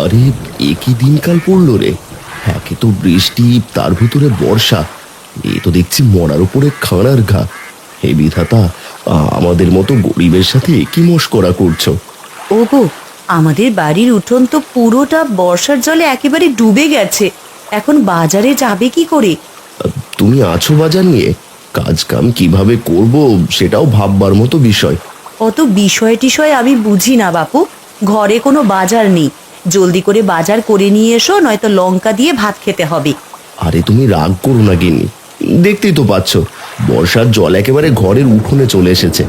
আরে একই দিনকাল পড়লো রে। একে তো বৃষ্টি, তার ভিতরে বর্ষা। এ তো দেখছি মরার উপরে খাঁড়ার ঘা। হে বিধাতা, আমাদের মতো গরিবের সাথে কি মশকরা করছো? ওগো, আমাদের বাড়ির উঠোন তো পুরোটা বর্ষার জলে একেবারে ডুবে গেছে। এখন বাজারে যাবে কি করে? তুমি আছো বাজার নিয়ে? কাজ কাম কিভাবে করব সেটাও ভাববার মতো বিষয়। অত বিষয় টিষয় আমি বুঝি না বাপু। ঘরে কোনো বাজার নেই, জলদি করে বাজার করে নিয়ে এসো, নয়তো লঙ্কা দিয়ে ভাত খেতে হবে। আরে তুমি রাগ করো না গিন্নি, দেখতেই তো পাচ্ছ বর্ষার জল একেবারে ঘরের উঠোনে চলে এসেছে।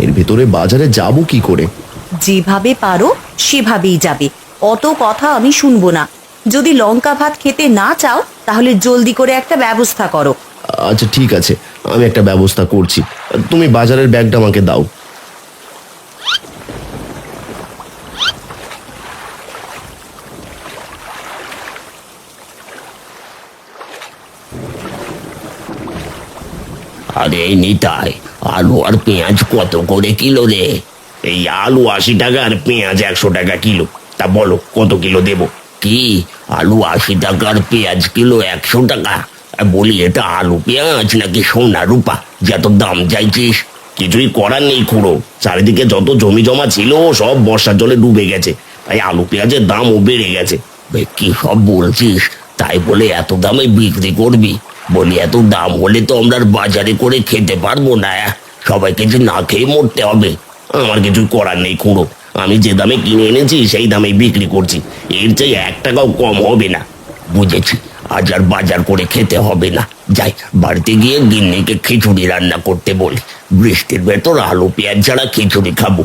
এর ভেতরে বাজারে যাব কি করে? যেভাবে পারো সেভাবেই যাবে, অত কথা আমি শুনবো না। যদি লঙ্কা ভাত খেতে না চাও তাহলে জলদি করে একটা ব্যবস্থা করো। আচ্ছা ঠিক আছে, আমি একটা ব্যবস্থা করছি। তুমি বাজারের ব্যাগটা আমাকে দাও। আরে নিতাই, আলু আর পেঁয়াজ কত করে কিলো রে? এই আলু 80 টাকা আর পেঁয়াজ 100 টাকা কিলো। তা বলো কত কিলো দেব? কি, আলু 80 টাকা আর পেঁয়াজ কিলো 100 টাকা? বলি এটা আলু পেঁয়াজ নাকি সোনা রূপা যত দাম চাইছিস? কিছুই করার নেই খুড়ো, চারিদিকে যত জমি জমা ছিল সব বর্ষার জলে ডুবে গেছে, তাই আলু পেঁয়াজের দামও বেড়ে গেছে। কি সব বলছিস? তাই বলে এত দামে বিক্রি করবি? বলি এত দাম হলে তো আমরা আর বাজারে করে খেতে পারবো না, সবাইকে যে না খেয়ে মরতে হবে। আমার কিছু করার নেই খুড়ো, আমি যে দামে কিনে এনেছি সেই দামে বিক্রি করছি, এর চেয়ে 1 টাকাও কম হবে না। বুঝেছি, আজ আর বাজার করে খেতে হবে না। যাই বাড়িতে গিয়ে গিন্নিকে খিচুড়ি রান্না করতে বলি, বৃষ্টির ভেতর আলু পেঁয়াজ ছাড়া খিচুড়ি খাবো।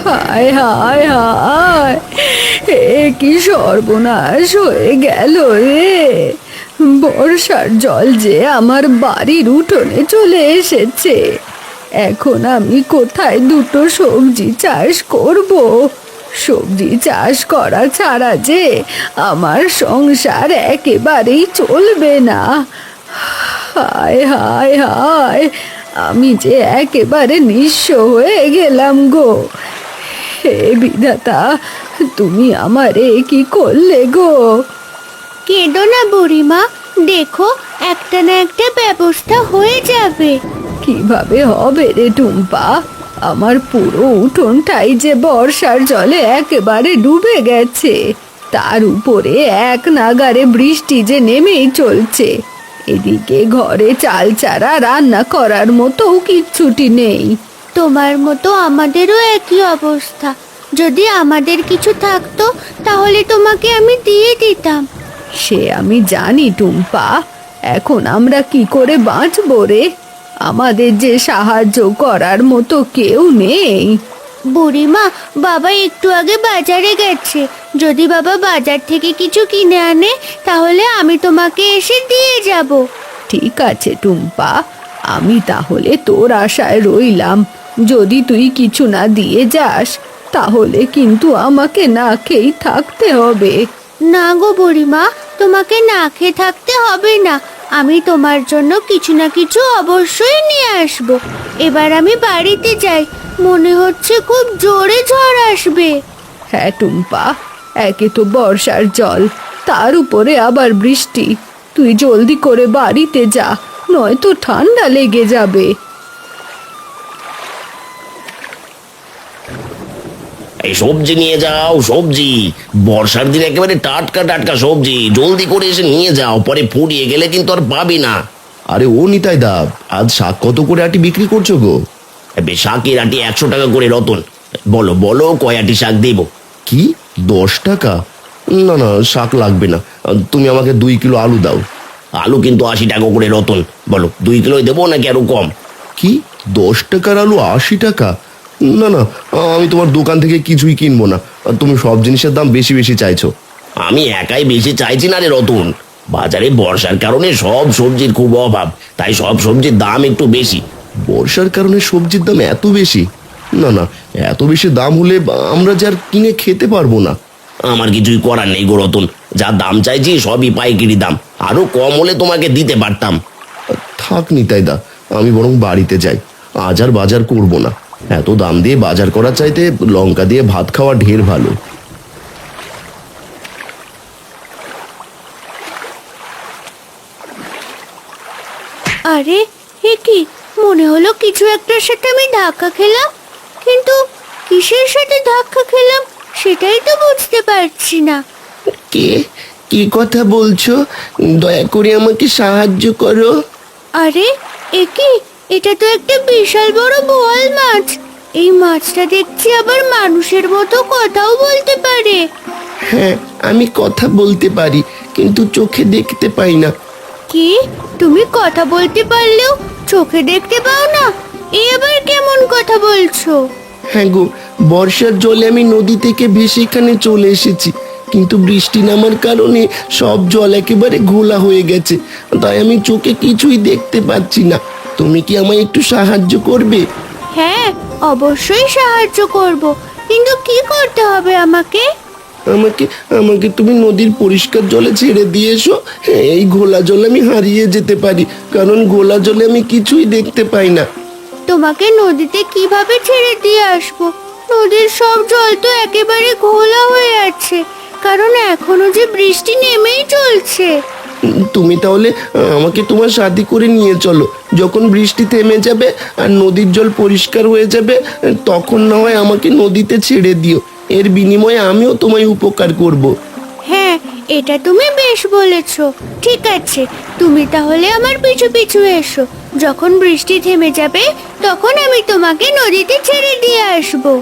হায় হায় হায়, এ কি সর্বনাশ হয়ে গেল রে! বর্ষার জল যে আমার বাড়ির উঠোনে চলে এসেছে। এখন আমি কোথায় দুটো সবজি চাষ করব? সবজি চাষ করা ছাড়া যে আমার সংসার একেবারেই চলবে না। হায় হায় হায়, আমি যে একেবারে নিঃস্ব হয়ে গেলাম গো। হে বিধাতা, তুমি আমারে কি করলে গো? কেঁদো না বুড়িমা, দেখো একটা না একটা ব্যবস্থা হয়ে যাবে। কিভাবে হবে রে টুম্পা? আমার পুরো উঠোনটাই যে বর্ষার জলে একেবারে ডুবে গেছে, তার উপরে এক নাগাড়ে বৃষ্টি যে নেমেই চলছে। এদিকে ঘরে চাল চারা রান্না করার মতো কিচ্ছুটি নেই। তোমার মতো আমাদেরও একই অবস্থা। যদি আমাদের কিছু থাকতো তাহলে তোমাকে আমি দিয়ে দিতাম। সে আমি জানি টুম্পা, এখন আমরা কি করে বাঁচবো রে? আমাদের যে সাহায্য করার মতো কেউ নেই। বুড়িমা, বাবা একটু আগে বাজারে গেছে। যদি বাবা বাজার থেকে কিছু কিনে আনে তাহলে আমি তোমাকে এসে দিয়ে যাব। ঠিক আছে টুম্পা, আমি তাহলে তোর আশায় রইলাম। যদি তুই কিছু না দিয়ে যাস তাহলে কিন্তু আমাকে না খেয়েই থাকতে হবে। না গো বুড়িমা, তোমাকে না খেয়ে থাকতে হবে না। আমি তোমার জন্য কিছু না কিছু অবশ্যই নিয়ে আসব। এবার আমি বাড়িতে যাই, মনে হচ্ছে খুব জোরে ঝড় আসবে। হ্যাঁ টুম্পা, একে তো বর্ষার জল, তার উপরে আবার বৃষ্টি। তুই জলদি করে বাড়িতে যা, নয়তো ঠান্ডা লেগে যাবে। এই সবজি নিয়ে যাও, সবজি বর্ষার দিনে একেবারে টাটকা টাটকা সবজি, জলদি করে এসে নিয়ে যাও, পরে ফুরিয়ে গেলে কিন্তু আর পাবি না। আরে ও নিতাই দা, আজ শাক কত করে আটি বিক্রি করছো গো? শাকের আটি 100 টাকা করে রতন। বলো বলো কয় আটি শাক দেবো? কি, 10 টাকা? না না, শাক লাগবে না, তুমি আমাকে 2 কিলো আলু দাও। আলু কিন্তু 80 টাকা করে রতন। বলো 2 কিলোই দেবো নাকি আরো কম? কি, 10 টাকার আলু 80 টাকা? না না, আমি তোমার দোকান থেকে কিছুই কিনবো না। তুমি সব জিনিসের দাম বেশি বেশি চাইছো। আমি একাই বেশি চাইছি না রে রতন, বাজারে বর্ষার কারণে সব সবজির খুব অভাব, তাই সব সবজির দাম একটু বেশি। বর্ষার কারণে সবজির দাম এত বেশি? না না, এত বেশি দাম হলে আমরা যে আর কিনে খেতে পারবো না। আমার কিছুই করার নেই গো রতন, যা দাম চাইছি সবই পাইকারি দাম, আরো কম হলে তোমাকে দিতে পারতাম। থাক নিতাই দা, আমি বরং বাড়িতে যাই, আজ আর বাজার করবো না। এত দাম দিয়ে বাজার করার চাইতে লঙ্কা দিয়ে ভাত খাওয়া ঢের ভালো। আরে এ কি, মনে হলো কিছু একটার সাথে আমি ধাক্কা খেলাম, কিন্তু কিসের সাথে ধাক্কা খেলাম সেটাই তো বুঝতে পারছি না। কে কি কথা বলছো? দয়া করে আমাকে সাহায্য করো। আরে এ কি, এটা তো একটা বিশাল বড় বোয়াল মাছ। এই মাছটা দেখছি আবার মানুষের মতো কথাও বলতে পারে। হ্যাঁ, আমি কথা বলতে পারি, কিন্তু চোখে দেখতে পাই না। কি, তুমি কথা বলতে পারলেও চোখে দেখতে পাও না? এ আবার কেমন কথা বলছো? হ্যাঁ গো, বর্ষার জলে আমি নদী থেকে ভেসে এখানে চলে এসেছি, কিন্তু বৃষ্টি নামার কারণে সব জল একেবারে ঘোলা হয়ে গেছে, তাই আমি চোখে কিছুই দেখতে পাচ্ছি না। তুমি কি আমায় একটু সাহায্য করবে? হ্যাঁ, অবশ্যই সাহায্য করব, কিন্তু কি করতে হবে আমাকে? আমাকে আমাকে তুমি নদীর পরিষ্কার জলে ছেড়ে দিয়ে এসো। এই ঘোলা জলে আমি হারিয়ে যেতে পারি, কারণ ঘোলা জলে আমি কিছুই দেখতে পাই না। তোমাকে নদীতে কিভাবে ছেড়ে দিয়ে আসবো? নদীর সব জল তো একেবারে ঘোলা হয়ে আছে, কারণ এখনো যে বৃষ্টি নেমেই চলছে। তুমি তাহলে আমাকে তোমার সাথে করে নিয়ে চলো। যখন বৃষ্টি থেমে যাবে আর নদীর জল পরিষ্কার হয়ে যাবে, তখন না হয় আমাকে নদীতে ছেড়ে দিও। এর বিনিময়ে আমিও তোমায় উপকার করব। হ্যাঁ, এটা তুমি বেশ বলেছো। ঠিক আছে, তুমি তাহলে আমার পিছু পিছু এসো। যখন বৃষ্টি থেমে যাবে তখন আমি তোমাকে নদীতে ছেড়ে দিয়ে আসবো।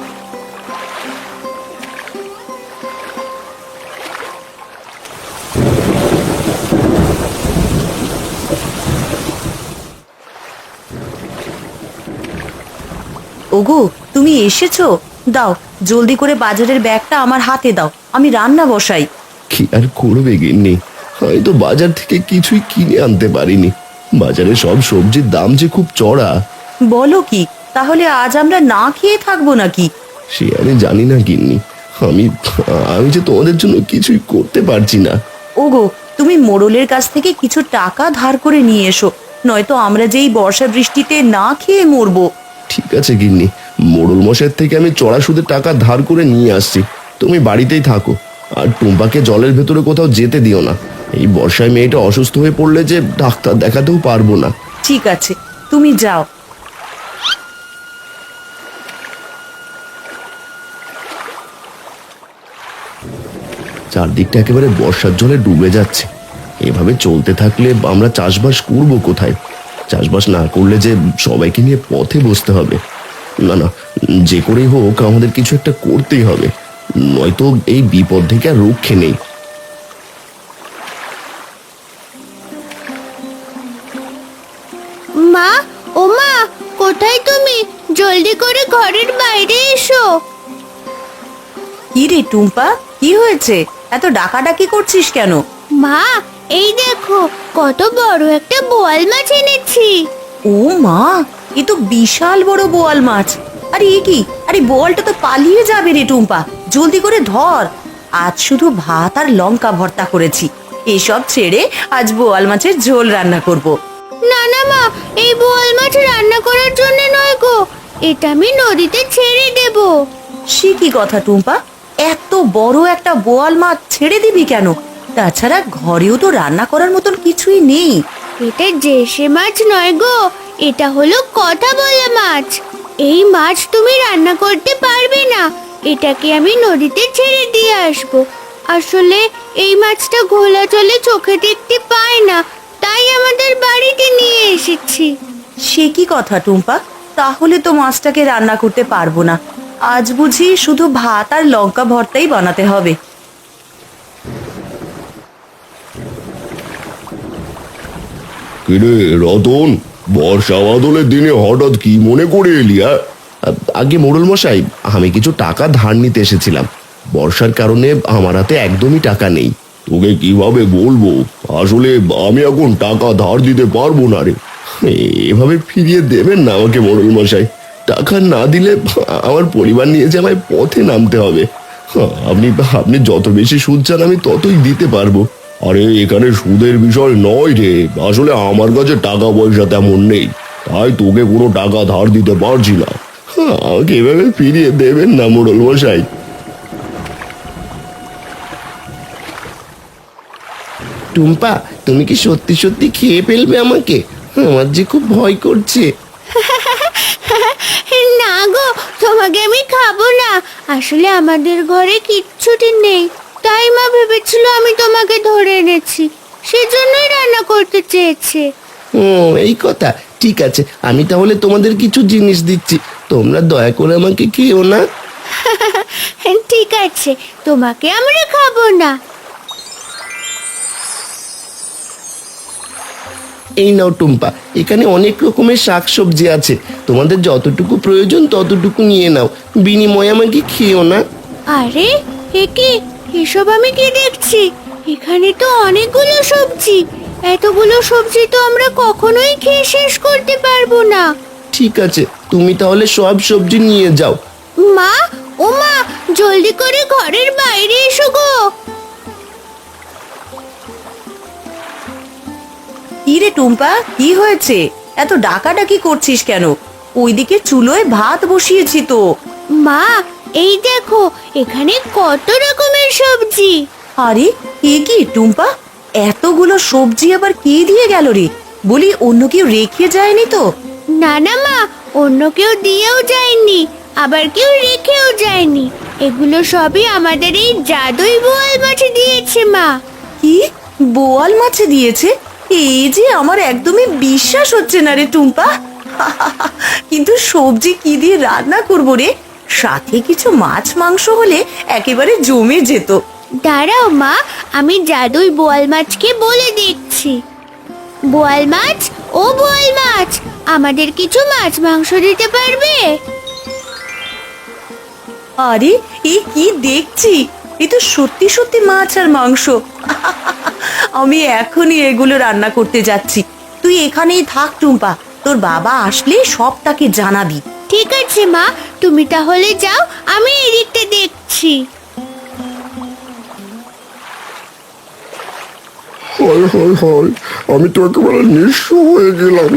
ওগো, তুমি এসেছো? দাও, জলদি করে বাজারের ব্যাগটা আমার হাতে দাও, আমি রান্না বসাই। কি আর করবে গিন্নি, হয়তো বাজার থেকে কিছুই কিনে আনতে পারিনি। বাজারে সব সবজির দাম যে খুব চড়া। বলো কি, তাহলে আজ আমরা না খেয়ে থাকবো নাকি? সে আমি জানি না গিন্নি, আমি আমি যে তোমাদের জন্য কিছুই করতে পারছি না। ওগো, তুমি মোড়লের কাছ থেকে কিছু টাকা ধার করে নিয়ে এসো, নয়তো আমরা যেই বর্ষা বৃষ্টিতে না খেয়ে মরবো। ঠিক আছে গিন্নি, মোড়ল মশাইয়ের থেকে আমি চড়া সুদের টাকা ধার করে নিয়ে আসছি। তুমি বাড়িতেই থাকো, আর টুম্পাকে জলের ভেতরে কোথাও যেতে দিও না। এই বর্ষায় মেয়েটা অসুস্থ হয়ে পড়লে যে ডাক্তার দেখাতেও পারবো না। ঠিক আছে, তুমি যাও। চারদিকটা একেবারে বর্ষার জলে ডুবে যাচ্ছে। এভাবে চলতে থাকলে আমরা চাষবাস করবো কোথায়? চাষবাস না করলে যে সবাইকে নিয়ে পথে বসতে হবে। না না, যে করেই হোক আমাদের কিছু একটা করতেই হবে, নয়তো এই বিপদ থেকে আর রক্ষে নেই। মা, ও মা, কোথায় তুমি? জলদি করে ঘরের বাইরে এসো। কি রে টুম্পা, কি হয়েছে? এত ডাকাডাকি করছিস কেন? মা, এই দেখো কত বড় একটা বোয়াল মাছ এনেছি। ও মা, এ তো বিশাল বড় বোয়াল মাছ। আরে এ কি, আরে বোয়ালটা তো পালিয়ে যাবে রে টুম্পা, জলদি করে ধর। আজ শুধু ভাত আর লঙ্কা ভর্তা করেছি, এসব ছেড়ে আজ বোয়াল মাছের ঝোল রান্না করব। না না মা, এই বোয়াল মাছ রান্না করার জন্য নয় গো, এটা আমি নদীতে ছেড়ে দেব। সে কি কথা টুম্পা, এত বড় একটা বোয়াল মাছ ছেড়ে দিবি কেন? তাছাড়া ঘরেও তো রান্না করার মতন কিছুই নেই। এটা দেশি মাছ নয় গো, এটা হলো কথা বলা মাছ। এই মাছ তুমি রান্না করতে পারবে না, এটাকে আমি নদীতে ছেড়ে দিয়ে আসবো। আসলে এই মাছটা ঘোলা জলে চোখে দেখতে পায় না, তাই আমাদের বাড়িতে নিয়ে এসেছি। সে কি কথা টুম্পা, তাহলে তো মাছটাকে রান্না করতে পারবো না। আজ বুঝি শুধু ভাত আর লঙ্কা ভর্তাই বানাতে হবে। কিরে রতন, বর্ষা বাদলের দিনে হঠাৎ কি মনে করে এলি? আগে মোড়ল মশাই, আমি কিছু টাকা ধার নিতে এসেছিলাম। বর্ষার কারণে আমার হাতে একদমই টাকা নেই। তোকে কিভাবে বলবো, আসলে আমি এখন টাকা ধার দিতে পারবো না রে। এভাবে ফিরিয়ে দেবেন না আমাকে মোড়ল মশাই। টাকা না দিলে আমার পরিবার নিয়ে যে আমায় পথে নামতে হবে। আপনি আপনি যত বেশি সুদ চান আমি ততই দিতে পারবো। আরে এখানে সুদের বিষয় নয় রে, আসলে আমার কাছে টাকা পয়সা তেমন নেই, তাই তোকে কোনো টাকা ধার দিতে পারছি না। আমাকে এভাবে ফিরিয়ে দেবেন না মোড়ল মশাই। টুম্পা, তুমি কি সত্যি সত্যি খেয়ে ফেলবে আমাকে? আমার যে খুব ভয় করছে। না গো, তোমাকে আমি খাবো না। আসলে আমাদের ঘরে কিচ্ছুটি নেই, তাই মা ভেবেছিল আমি তোমাকে ধরে এনেছি, সেজন্যই রান্না করতে চেয়েছে। ও এই কথা, ঠিক আছে, আমি তাহলে তোমাদের কিছু জিনিস দিচ্ছি, তোমরা দয়া করে আমাকে খেও না। ঠিক আছে, তোমাকে আমরা খাবো না। এই নাও টুম্পা, এখানে অনেক রকমের শাকসবজি আছে, তোমাদের যতটুকু প্রয়োজন ততটুকু নিয়ে নাও, বিনিময়ে আমাকে খেও না। আরে এ কি, এসব আমি কি দেখছি? এখানে তো অনেকগুলো সবজি, এতগুলো সবজি তো আমরা কখনোই খেয়ে শেষ করতে পারবো না। ঠিক আছে, তুমি তাহলে সব সবজি নিয়ে যাও। মা, ও মা, জলদি করে ঘরের বাইরে এসো গো। কি রে টুম্পা, কি হয়েছে? এত ডাকাডাকি করছিস কেন? ওইদিকে চুলোয় ভাত বসিয়েছি তো। মা, এই দেখো, এখানে কত রকমের সবজি। আরে এ কি টুম্পা, এতগুলো সবজি আবার কে দিয়ে গেল রে? বলি অন্য কেউ রেখে যায়নি তো? না না মা, অন্য কেউ দিয়েও যায়নি, আবার কেউ রেখেও যায়নি। এগুলো সবই আমাদের এই জাদুই বোয়াল মাছ দিয়েছে মা। কি, বোয়াল মাছে দিয়েছে? এই যে আমার একদমই বিশ্বাস হচ্ছে না রে টুম্পা। কিন্তু সবজি কি দিয়ে রান্না করবো রে? সাথে কিছু মাছ মাংস হলে একেবারে জমে যেত। দাঁড়াও মা, আমি জাদুই বোয়াল মাছকে বলে দিচ্ছি। বোয়াল মাছ, ও বোয়াল মাছ, আমাদের কিছু মাছ মাংস দিতে পারবে? আরে এ কি দেখছি, এ তো সত্যি সত্যি মাছ আর মাংস। আমি এখনই এগুলো রান্না করতে যাচ্ছি, তুই এখানেই থাক টুম্পা, তোর বাবা আসলে সব তাকে জানাবি। ঠিক আছে মা, তুমি তাহলে যাও, আমি এদিকটা দেখছি। হায় হায় হায়, আমি তো একেবারে নিঃস্ব হয়ে গেলাম।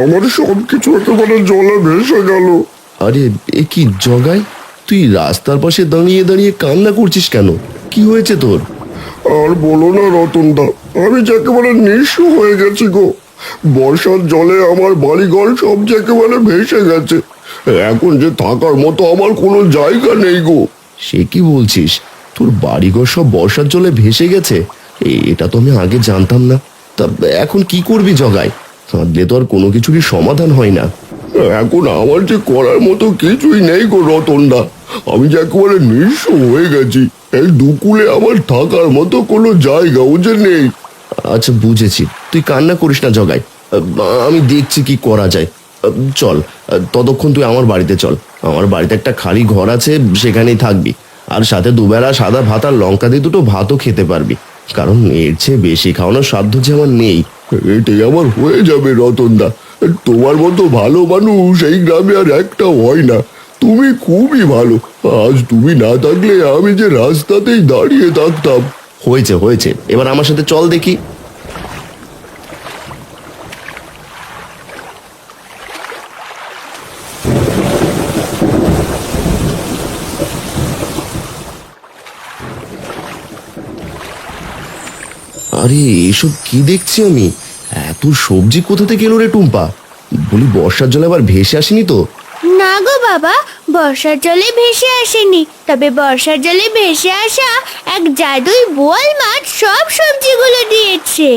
আমার সব কিছু একেবারে জলে ভেসে গেল। আরে এ কি জগাই, তুই রাস্তার পাশে দাঁড়িয়ে দাঁড়িয়ে কান্না করছিস কেন? কি হয়েছে তোর? আর বলো না রতনদা, আমি যে একেবারে নিঃস্ব হয়ে গেছি গো। বর্ষার জলে আমার বাড়িঘর সব যে একেবারে ভেসে গেছে। এখন যে থাকার মতো আমার কোনো জায়গা নেই গো। সে কি বলছিস? তোর বাড়িঘর সব বর্ষার জলে ভেসে গেছে? এটা তো আমি আগে জানতাম না। তা এখন কি করবি জগাই? কাঁদলে তো আর কোনো কিছুরই সমাধান হয় না। এখন আমার যে করার মতো কিছুই নেই গো রতনদা, আমি যে একেবারে নিঃস্ব হয়ে গেছি। এই দুকুলে আমার থাকার মতো কোনো জায়গাও যে নেই। আচ্ছা বুঝেছি, তুই কান্না করিস না জগাই, আমি দেখছি কি করা যায়। চল, ততক্ষণ তুই আমার বাড়িতে চল। আমার বাড়িতে একটা খালি ঘর আছে, সেখানেই থাকবি। আর সাথে দুবেলা সাদা ভাত আর লঙ্কা দিয়ে দুটো ভাতও খেতে পারবি, কারণ এর চেয়ে বেশি খাওয়ানোর সাধ্য যে আমার নেই। এটাই আমার হয়ে যাবে রতনদা। তোমার মতো ভালো মানুষ এই গ্রামে আর একটা হয় না। তুমি খুবই ভালো। আজ তুমি না থাকলে আমি যে রাস্তাতেই দাঁড়িয়ে থাকতাম। হয়েছে হয়েছে, এবার আমার সাথে চল দেখি। আরে এসব কি দেখছি আমি? এত সবজি কোথা থেকে এলো রে টুম্পা? বলি বর্ষার জলে আবার ভেসে আসেনি তো? না গো বাবা, বর্ষার জলে ভেসে আসেনি, তবে বর্ষার জলে ভেসে আসা এক জাদুই বোয়াল মাছ সব সবজিগুলো দিয়েছে।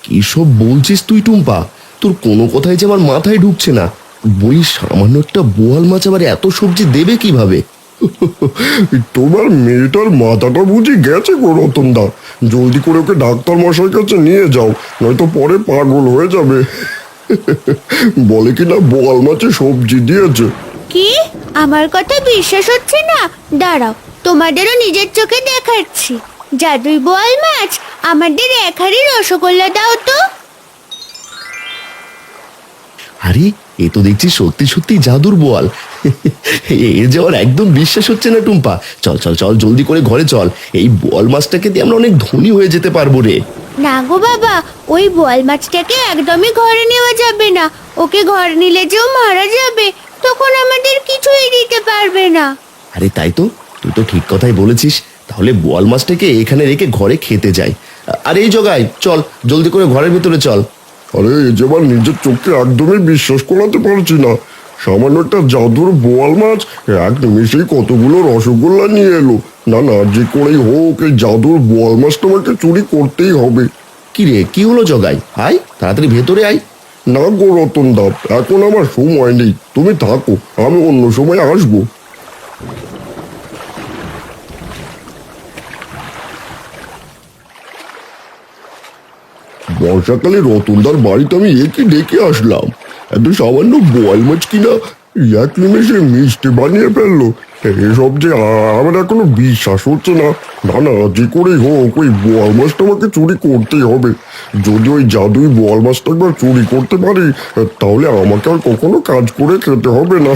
কি সব বলছিস তুই টুম্পা? তোর কোনো কথাই যে আমার মাথায় ঢুকছে না। বলি সামান্য একটা বোয়াল মাছ আবার এত সবজি দেবে কিভাবে? তোমার মেয়েটার মাথাটা বুঝি গেছে গো রতনদা। জলদি করে ওকে ডাক্তার মশাই কাছে নিয়ে যাও, নয়তো পরে পাগল হয়ে যাবে। বলে কিনা বোয়াল মাছে সবজি দিয়েছে। কি, আমার কথা বিশ্বাস হচ্ছে না? দাঁড়াও, তোমাদেরও নিজের চোখে দেখাচ্ছি। জাদুই বোয়াল মাছ, আমাদের এক হাঁড়ি রসগোল্লা দাও তো। আরে এ তো দেখছি সত্যি সত্যি জাদুর বোয়াল। এ যে আমার একদম বিশ্বাস হচ্ছে না টুম্পা। চল চল চল, জলদি করে ঘরে চল। এই বোয়াল মাছটাকে দিয়ে আমরা অনেক ধনী হয়ে যেতে পারবো রে। না গো বাবা, ওই বোয়াল মাছটাকে একদমই ঘরে নেওয়া যাবে না। ওকে ঘরে নিলে যে ও মারা যাবে, তখন আমাদের কিছুই দিতে পারবে না। আরে তাই তো, তুই তো ঠিক কথাই বলেছিস। তাহলে বোয়াল মাছটাকে এখানে রেখে ঘরে খেতে যাই। আর এই জগাই, চল জলদি করে ঘরের ভিতরে চল। আরে এ যে আমার নিজের চোখকে একদমই বিশ্বাস করাতে পারছি না। সামান্য একটা জাদুর বোয়াল মাছ এক নিমেষেই কতগুলো রসগোল্লা নিয়ে এলো। না না, যে করেই হোক এই জাদুর বোয়াল মাছটা আমাকে চুরি করতেই হবে। কি রে, কি হলো জগাই? আয় তাড়াতাড়ি ভেতরে আয়। না গো রতন দা, এখন আমার সময় নেই, তুমি থাকো, আমি অন্য সময় আসবো। বর্ষাকালে রতনদার বাড়িতে আমি একই ডেকে আসলাম, এত সামান্য বোয়াল মাছ কিনা এক নিমেষে মিষ্টি বানিয়ে ফেললো। এসব যে আমার এখনো বিশ্বাস হচ্ছে না। না না, যে করেই হোক ওই বোয়াল মাছটা আমাকে চুরি করতেই হবে। যদি ওই জাদুই বোয়াল মাছটা একবার চুরি করতে পারি, তাহলে আমাকে আর কখনো কাজ করে খেতে হবে না।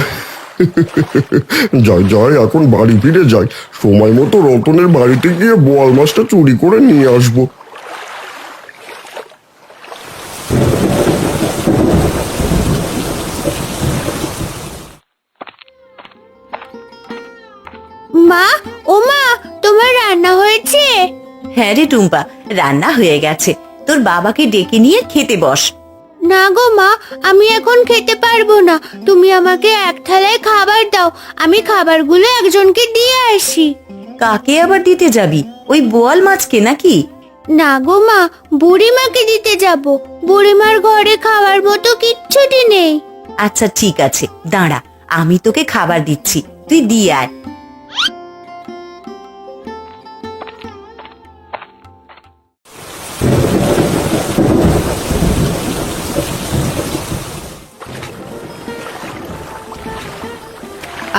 যাই যাই, এখন বাড়ি ফিরে যাই, সময় মতো রতনের বাড়িতে গিয়ে বোয়াল মাছটা চুরি করে নিয়ে আসবো। মা, ও মা, তোমার রান্না হয়েছে? হ্যাঁ রে টুম্পা, রান্না হয়ে গেছে। তোর বাবাকে ডেকে নিয়ে খেতে বস। না গো মা, আমি এখন খেতে পারবো না। তুমি আমাকে এক থালায় খাবার দাও, আমি খাবারগুলো একজনকে দিয়ে আসি। কাকে আবার দিতে যাবি? ওই বোয়াল মাছকে নাকি? না গো মা, বুড়িমাকে দিতে যাব। বুড়িমার ঘরে খাওয়ার মতো কিচ্ছুটি নেই। আচ্ছা ঠিক আছে, দাঁড়া, আমি তোকে খাবার দিচ্ছি, তুই দিয়ে আয়।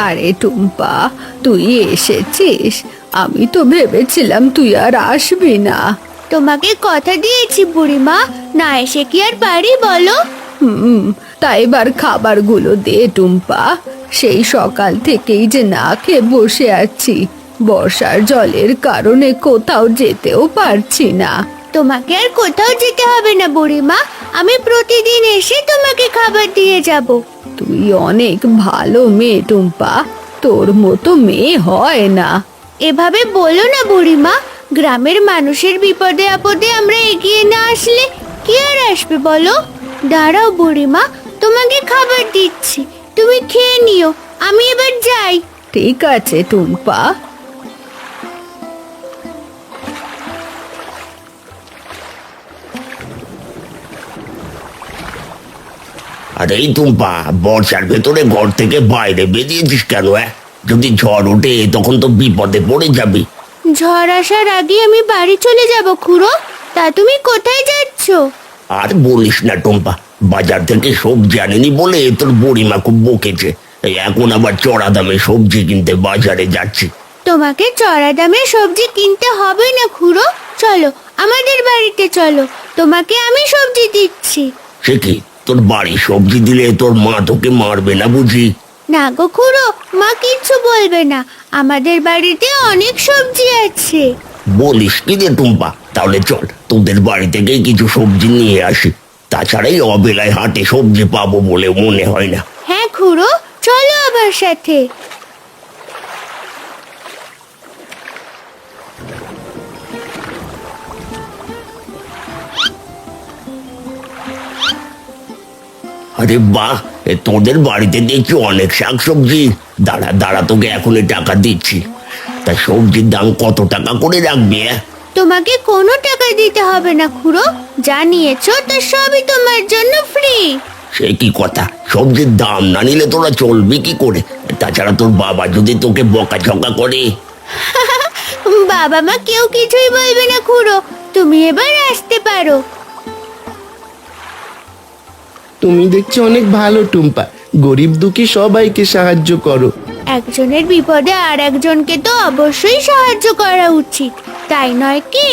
আরে টুম্পা, তুই এসেছিস? আমি তো ভেবেছিলাম তুই আর আসবি না। তোমাকে কথা দিয়েছি বুড়িমা, না এসে কি আর পারি বলো? তাই এবার খাবারগুলো দে টুম্পা। সেই সকাল থেকেই যে না খেয়ে বসে আছি, বর্ষার জলের কারণে কোথাও যেতেও পারছি না। তোমাকে আর কোথাও যেতে হবে না বুড়িমা, আমি প্রতিদিন এসে তোমাকে খাবার দিয়ে যাব। তুই অনেক ভালো মেয়ে টুম্পা, তোর মতো মেয়ে হয় না। এভাবে বলো না বুড়িমা, গ্রামের মানুষের বিপদে আপদে আমরা এগিয়ে না আসলে কে আর আসবে বলো? দাঁড়াও বুড়িমা, তোমাকে খাবার দিচ্ছি, তুমি খেয়ে নিও, আমি এবার যাই। ঠিক আছে টুম্পা। আরে এই টুম্পা, বর্ষার ভেতরে ঘর থেকে বাইরে বেরিয়েছিস কেন? যদি ঝড় ওঠে তখন তো বিপদে পড়ে যাবি। ঝড় আসার আগে আমি বাড়ি চলে যাব খুড়ো। তা তুমি কোথায় যাচ্ছ? আর বলিস না টুম্পা, বাজার থেকে সবজি আনেনি বলে তোর বুড়িমা খুব বকেছে। এই এখন আবার চড়া দামে সবজি কিনতে বাজারে যাচ্ছি। তোমাকে চড়া দামে সবজি কিনতে হবে না খুড়ো, চলো আমাদের বাড়িতে চলো, তোমাকে আমি সবজি দিচ্ছি। সে কি, তোর বাড়ি সবজি দিলে তোর মা তোকে মারবে না বুঝি? না গো খুড়ো, মা কিচ্ছু বলবে না, আমাদের বাড়িতে অনেক সবজি আছে। বলিস কি রে টুম্পা, তাহলে চল তোদের বাড়ি থেকে কিছু সবজি নিয়ে আসি। তাছাড়া এই অবেলায় হাটে সবজি পাবো বলে মনে হয় না। হ্যাঁ খুড়ো, চলো আমার সাথে। আরে বাহ, তোদের বাড়িতে দেখছি অনেক শাকসবজি। দাঁড়া দাঁড়া, তোকে এখনই টাকা দিচ্ছি। তা সবজির দাম কত টাকা করে রাখবি? তোমাকে কোনো টাকা দিতে হবে না খুড়ো, যা নিয়েছো তা সবই তোমার জন্য ফ্রি। সে কি কথা, সবজির দাম না নিলে তোরা চলবি কি করে? তাছাড়া তোর বাবা যদি তোকে বকাঝকা করে? বাবা মা কেউ কিছুই বলবে না খুড়ো, তুমি এবার আসতে পারো। তুমি দেখছি অনেক ভালো টুম্পা, গরিব দুঃখী সবাইকে সাহায্য করো। একজনের বিপদে আর একজনকে তো অবশ্যই সাহায্য করা উচিত, তাই নয় কি?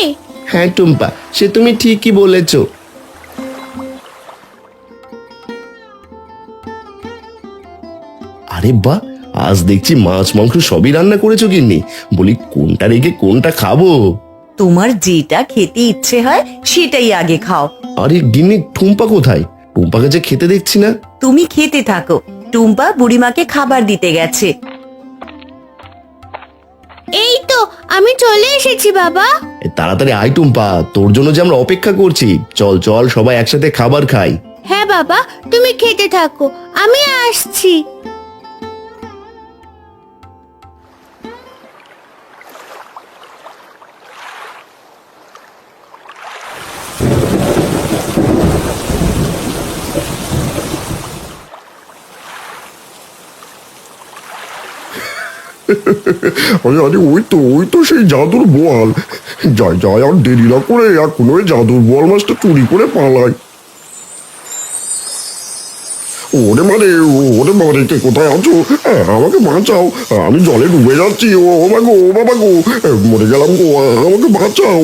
হ্যাঁ টুম্পা, সে তুমি ঠিকই বলেছো। আরে বাহ, আজ দেখছি মাছ মাংস সবই রান্না করেছো গিন্নি। বলি কোনটা রেখে কোনটা খাবো? তোমার যেটা খেতে ইচ্ছে হয় সেটাই আগে খাও। আরে গিন্নি, টুম্পা কোথায়? টুম্পাকে যে খেতে দেখছি না। তুমি খেতে থাকো, টুম্পা বুড়িমাকে খাবার দিতে গেছে। এই তো আমি চলে এসেছি বাবা। তাড়াতাড়ি আয় টুম্পা, তোর জন্য যে আমরা অপেক্ষা করছি। চল চল সবাই একসাথে খাবার খাই। হ্যাঁ বাবা, তুমি খেতে থাকো, আমি আসছি। আরে আরে ওই তো সেই জাদুর বোয়াল। যাই যাই আর দেরি না করে এখন ওই জাদুর বোয়াল মাছটা চুরি করে পালাই। ওরে মারে কে কোথায় আছো? আমাকে বাঁচাও, আমি জলে ডুবে যাচ্ছি। ও বাবা গো, মরে গেলাম গো, আমাকে বাঁচাও।